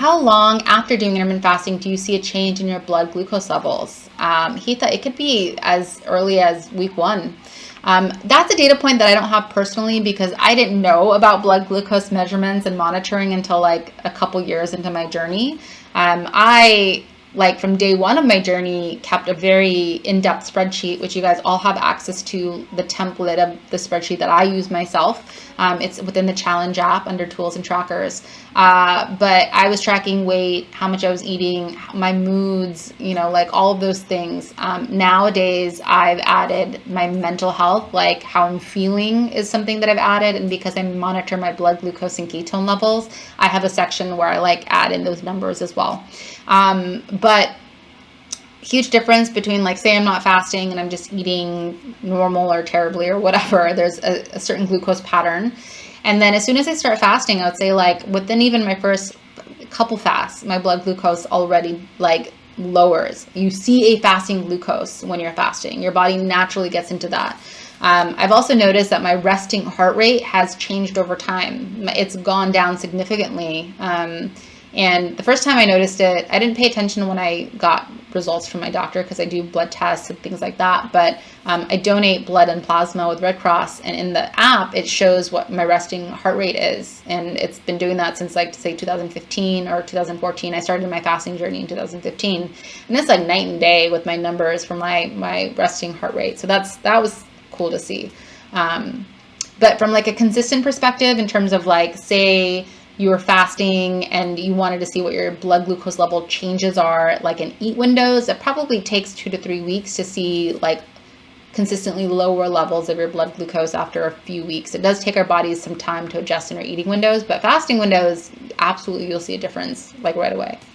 how long after doing intermittent fasting do you see a change in your blood glucose levels? He thought it could be as early as week 1. That's a data point that I don't have personally because I didn't know about blood glucose measurements and monitoring until like a couple years into my journey. I like from day 1 of my journey kept a very in-depth spreadsheet, which you guys all have access to, the template of the spreadsheet that I use myself. It's within the challenge app under tools and trackers. But I was tracking weight, how much I was eating, my moods, like all of those things. Nowadays, I've added my mental health, like how I'm feeling is something that I've added. And because I monitor my blood glucose and ketone levels, I have a section where I like add in those numbers as well. But huge difference between like, say I'm not fasting and I'm just eating normal or terribly or whatever. There's a certain glucose pattern. And then as soon as I start fasting, I would say like within even my first couple fasts, my blood glucose already like lowers. You see a fasting glucose when you're fasting. Your body naturally gets into that. I've also noticed that my resting heart rate has changed over time. It's gone down significantly. And the first time I noticed it, I didn't pay attention when I got results from my doctor because I do blood tests and things like that. But I donate blood and plasma with Red Cross. And in the app, it shows what my resting heart rate is. And it's been doing that since like, say, 2015 or 2014. I started my fasting journey in 2015. And it's like night and day with my numbers for my resting heart rate. So that was cool to see. But from like a consistent perspective in terms of like, say, you were fasting and you wanted to see what your blood glucose level changes are like in eat windows, it probably takes 2 to 3 weeks to see like consistently lower levels of your blood glucose after a few weeks. It does take our bodies some time to adjust in our eating windows, but fasting windows, absolutely you'll see a difference like right away.